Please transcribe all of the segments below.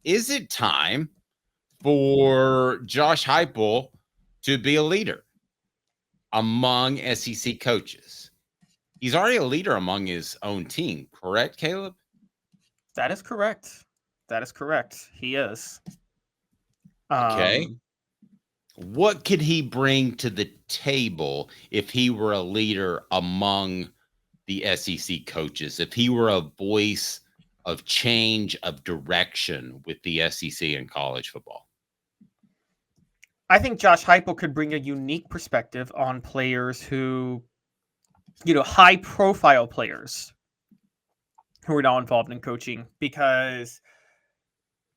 is it time for Josh Heupel to be a leader among SEC coaches? He's already a leader among his own team, correct, Caleb? That is correct. That is correct. He is. Okay. What could he bring to the table if he were a leader among the SEC coaches, if he were a voice of change, of direction with the SEC in college football? I think Josh Heupel could bring a unique perspective on players who, high-profile players who are now involved in coaching. Because,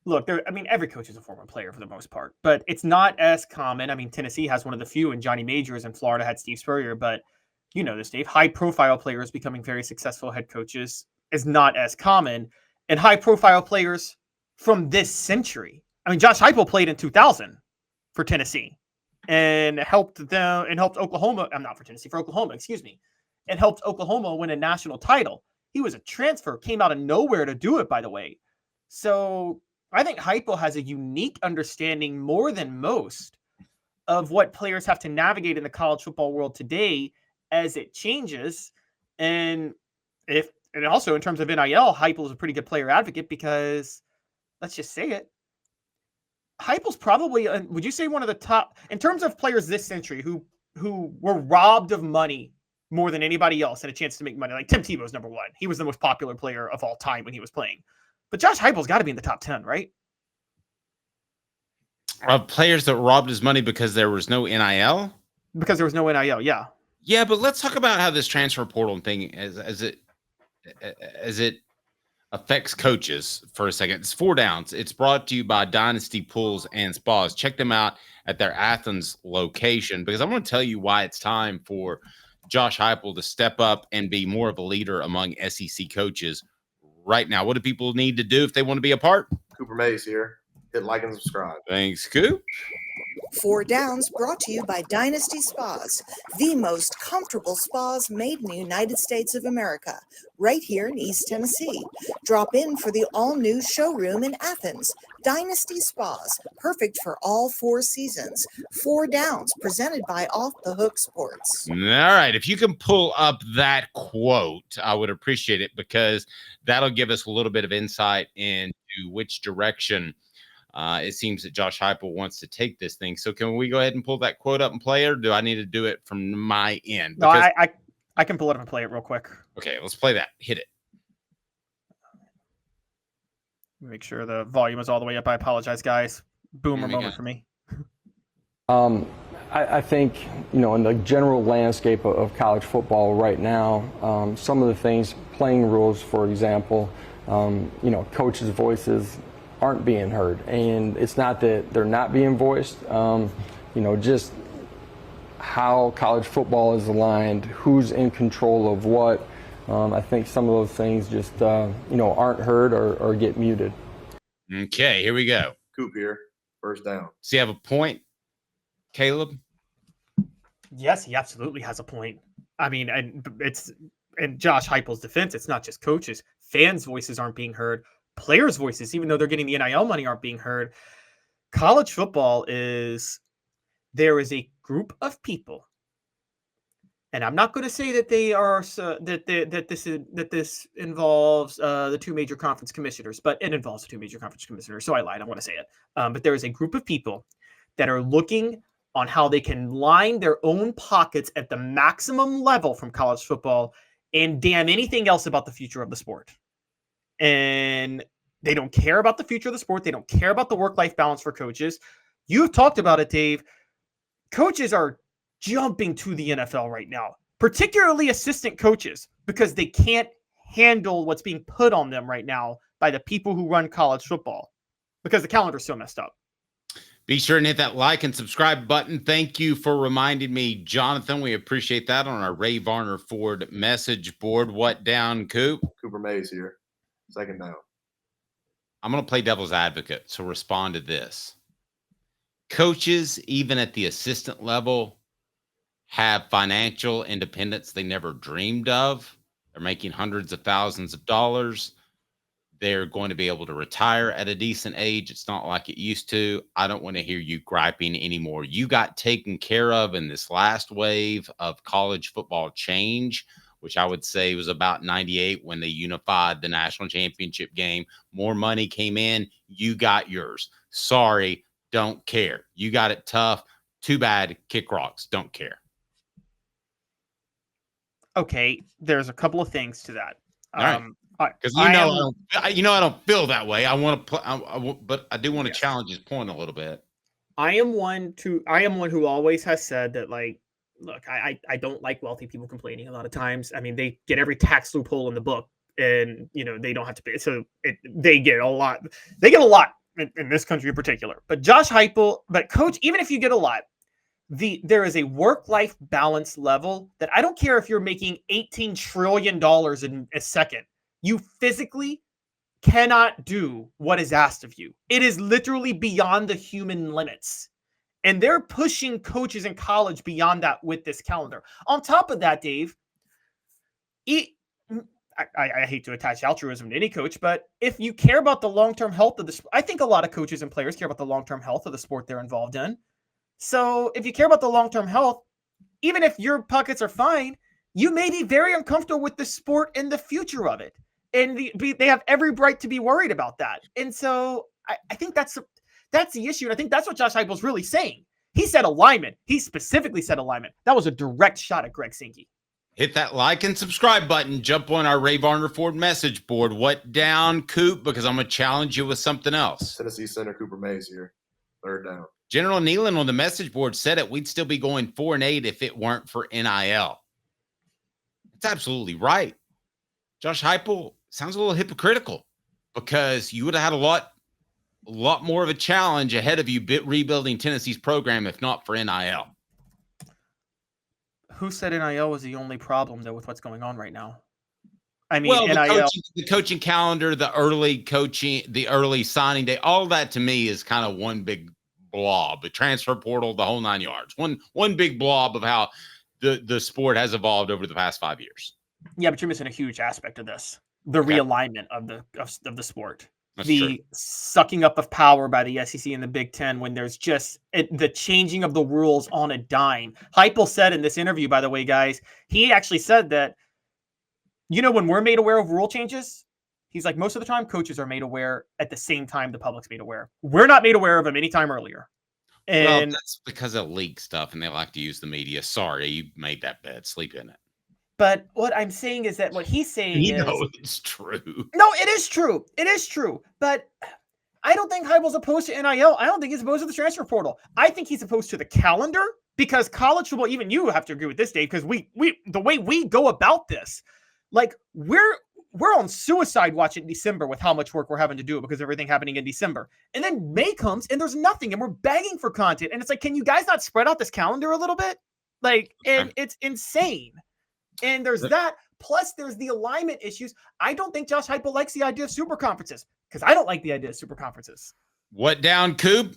look, every coach is a former player for the most part, but it's not as common. I mean, Tennessee has one of the few, and Johnny Majors, and Florida had Steve Spurrier. But you know this, Dave. High-profile players becoming very successful head coaches is not as common, and high-profile players from this century. I mean, Josh Heupel played in 2000 for Tennessee and helped Oklahoma. I'm not for Tennessee, for Oklahoma, excuse me, and helped Oklahoma win a national title. He was a transfer, came out of nowhere to do it, by the way. So I think Heupel has a unique understanding, more than most, of what players have to navigate in the college football world today as it changes. And also in terms of NIL, Heupel is a pretty good player advocate because, let's just say it, Heupel's probably, would you say, one of the top, in terms of players this century who were robbed of money more than anybody else and a chance to make money? Like Tim Tebow's number one. He was the most popular player of all time when he was playing. But Josh Heupel's got to be in the top 10, right? Players that robbed his money because there was no NIL? Because there was no NIL, yeah. Yeah, but let's talk about how this transfer portal thing, as it affects coaches for a second. It's 4 Downs. It's brought to you by Dynasty Pools and Spas. Check them out at their Athens location, because I'm going to tell you why it's time for Josh Heupel to step up and be more of a leader among SEC coaches right now. What do people need to do if they want to be a part? Cooper Mays here. Hit like and subscribe. Thanks, Coop. 4 Downs brought to you by Dynasty Spas, the most comfortable spas made in the United States of America, right here in East Tennessee. Drop in for the all-new showroom in Athens. Dynasty Spas, perfect for all 4 seasons. 4 Downs, presented by Off the Hook Sports. All right, if you can pull up that quote, I would appreciate it, because that'll give us a little bit of insight into which direction it seems that Josh Heupel wants to take this thing. So can we go ahead and pull that quote up and play it, or do I need to do it from my end? Because no, I can pull it up and play it real quick. Okay, let's play that. Hit it. Make sure the volume is all the way up. I apologize, guys. Boomer moment for me. I think, in the general landscape of college football right now, some of the things, playing rules, for example, coaches' voices aren't being heard. And it's not that they're not being voiced, just how college football is aligned, who's in control of what. I think some of those things just, aren't heard or get muted. Okay, here we go. Coop here. First down. Does he have a point, Caleb? Yes, he absolutely has a point. I mean, and it's in Josh Heupel's defense, it's not just coaches. Fans' voices aren't being heard. Players' voices, even though they're getting the NIL money, aren't being heard. College football there is a group of people, and I'm not going to say that they are that this involves the 2 major conference commissioners, but it involves the 2 major conference commissioners. So I lied. I want to say it. But there is a group of people that are looking on how they can line their own pockets at the maximum level from college football and damn anything else about the future of the sport. And they don't care about the future of the sport. They don't care about the work-life balance for coaches. You've talked about it, Dave. Coaches are jumping to the NFL right now, particularly assistant coaches, because they can't handle what's being put on them right now by the people who run college football, because the calendar's so messed up. Be sure and hit that like and subscribe button. Thank you for reminding me, Jonathan. We appreciate that on our Ray Varner Ford message board. What down, Coop? Cooper Mays here. Second down. I'm going to play devil's advocate, so respond to this. Coaches, even at the assistant level, have financial independence they never dreamed of. They're making hundreds of thousands of dollars. they're going to be able to retire at a decent age. It's not like it used to. I don't want to hear you griping anymore. You got taken care of in this last wave of college football change, which I would say was about 98 when they unified the national championship game. More money came in. You got yours. Sorry, don't care. You got it tough. Too bad. Kick rocks. Don't care. Okay, there's a couple of things to that. All right. Because I don't feel that way. I want to, but I do want to challenge his point a little bit. I am one who always has said that, like, look, I don't like wealthy people complaining a lot of times. I mean, they get every tax loophole in the book, and they don't have to pay. So they get a lot. They get a lot in this country in particular. But Josh Heupel, Coach, even if you get a lot, there is a work-life balance level that I don't care if you're making $18 trillion in a second. You physically cannot do what is asked of you. It is literally beyond the human limits. And they're pushing coaches in college beyond that with this calendar. On top of that, Dave, I hate to attach altruism to any coach, but if you care about the long-term health of I think a lot of coaches and players care about the long-term health of the sport they're involved in. So if you care about the long-term health, even if your pockets are fine, you may be very uncomfortable with the sport and the future of it. And they have every right to be worried about that. And so I think that's the issue. And I think that's what Josh Heupel's really saying. He said alignment. He specifically said alignment. That was a direct shot at Greg Sankey. Hit that like and subscribe button. Jump on our Ray Varner Ford message board. What down, Coop? Because I'm going to challenge you with something else. Tennessee center Cooper Mays here. Third down. General Nealon on the message board said it. We'd still be going 4-8 if it weren't for NIL. That's absolutely right. Josh Heupel sounds a little hypocritical because you would have had a lot more of a challenge ahead of you rebuilding Tennessee's program if not for NIL. Who said NIL was the only problem, though, with what's going on right now? I mean, well, NIL, the coaching calendar, the early signing day, all that to me is kind of one big blob. The transfer portal, the whole 9 yards. One big blob of how the sport has evolved over the past 5 years. Yeah, but you're missing a huge aspect of this. The realignment of the sport. That's the true. Sucking up of power by the SEC and the Big Ten when there's just the changing of the rules on a dime. Heupel said in this interview, by the way, guys, he actually said that, when we're made aware of rule changes, he's like, most of the time coaches are made aware at the same time the public's made aware. We're not made aware of them any time earlier. And that's because of leak stuff and they like to use the media. Sorry, you made that bed. Sleep in it. But what I'm saying is that what he's saying is... it's true. No, it is true. It is true. But I don't think Heupel's opposed to NIL. I don't think he's opposed to the transfer portal. I think he's opposed to the calendar because college football, even you have to agree with this, Dave, because the way we go about this, like we're on suicide watch in December with how much work we're having to do because of everything happening in December. And then May comes and there's nothing and we're begging for content. And it's like, can you guys not spread out this calendar a little bit? Like, and it's insane. And there's that. Plus, there's the alignment issues. I don't think Josh Heupel likes the idea of super conferences because I don't like the idea of super conferences. What down, Coop?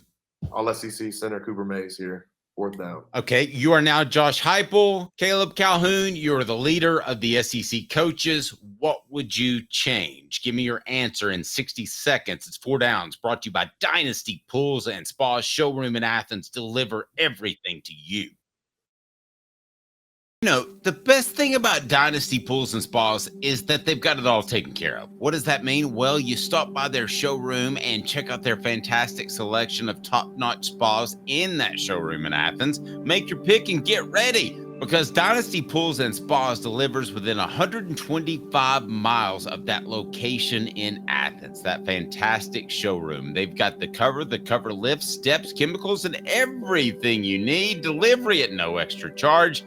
All SEC center Cooper Mays here. Fourth down. Okay, you are now Josh Heupel. Caleb Calhoun, you're the leader of the SEC coaches. What would you change? Give me your answer in 60 seconds. It's 4 downs, brought to you by Dynasty Pools and Spas Showroom in Athens. Deliver everything to you. The best thing about Dynasty Pools and Spas is that they've got it all taken care of. What does that mean? Well, you stop by their showroom and check out their fantastic selection of top-notch spas in that showroom in Athens. Make your pick and get ready because Dynasty Pools and Spas delivers within 125 miles of that location in Athens, that fantastic showroom. They've got the cover lift, steps, chemicals, and everything you need. Delivery at no extra charge.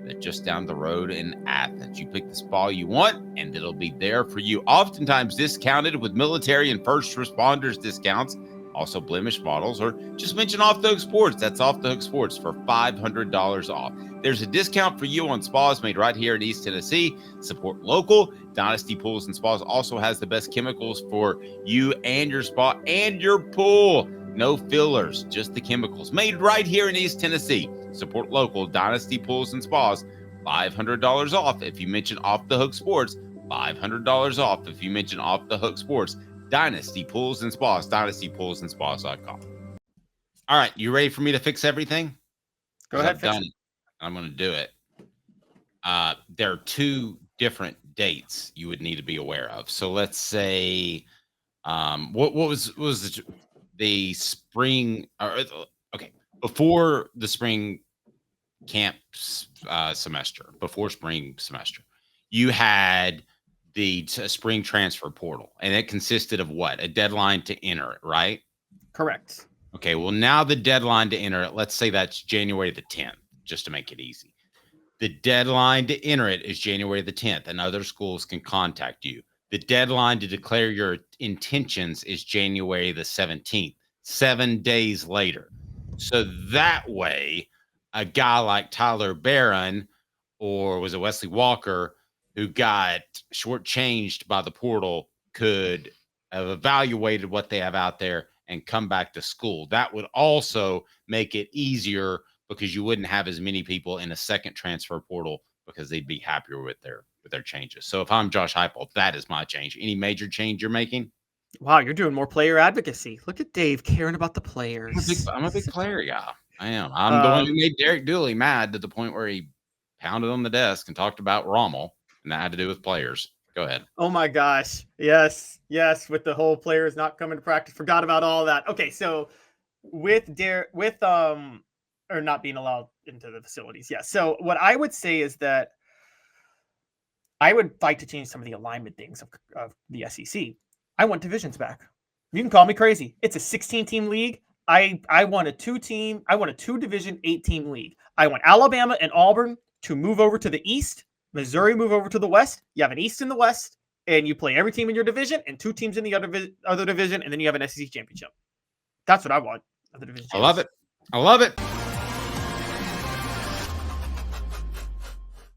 They're just down the road in Athens. You pick the spa you want, and it'll be there for you. Oftentimes discounted with military and first responders discounts. Also blemish models, or just mention Off the Hook Sports. That's Off the Hook Sports for $500 off. There's a discount for you on spas made right here in East Tennessee. Support local. Dynasty Pools and Spas also has the best chemicals for you and your spa and your pool. No fillers, just the chemicals made right here in East Tennessee. Support local. Dynasty Pools and Spas, $500 off if you mention Off the Hook Sports. $500 off if you mention Off the Hook Sports, Dynasty Pools and Spas, dynastypoolsandspas.com. All right, you ready for me to fix everything? Go ahead, I've fix done it. it. I'm going to do it. There are two different dates you would need to be aware of. So let's say, what was the spring? Okay, before the spring camp semester, before spring semester, you had the spring transfer portal, and it consisted of what? A deadline to enter it, right? Correct. Okay, well, now the deadline to enter it, let's say that's January the 10th, just to make it easy. The deadline to enter it is January the 10th, and other schools can contact you. The deadline to declare your intentions is January the 17th, 7 days later. So that way, a guy like Tyler Barron, or was it Wesley Walker, who got shortchanged by the portal, could have evaluated what they have out there and come back to school. That would also make it easier because you wouldn't have as many people in a second transfer portal because they'd be happier with their changes. So if I'm Josh Heupel, that is my change. Any major change you're making? Wow, you're doing more player advocacy. Look at Dave caring about the players. I'm a big player guy. I am. I'm the one who made Derek Dooley mad to the point where he pounded on the desk and talked about Rommel, and that had to do with players. Go ahead. Oh my gosh. Yes. With the whole players not coming to practice. Forgot about all that. Okay. So with or not being allowed into the facilities. Yeah. So what I would say is that I would like to change some of the alignment things of the SEC. I want divisions back. You can call me crazy. It's a 16-team league. I want a 2-division 8-team league. I want Alabama and Auburn to move over to the East. Missouri move over to the West. You have an East and the West, and you play every team in your division and 2 teams in the other division, and then you have an SEC championship. That's what I want. I love it.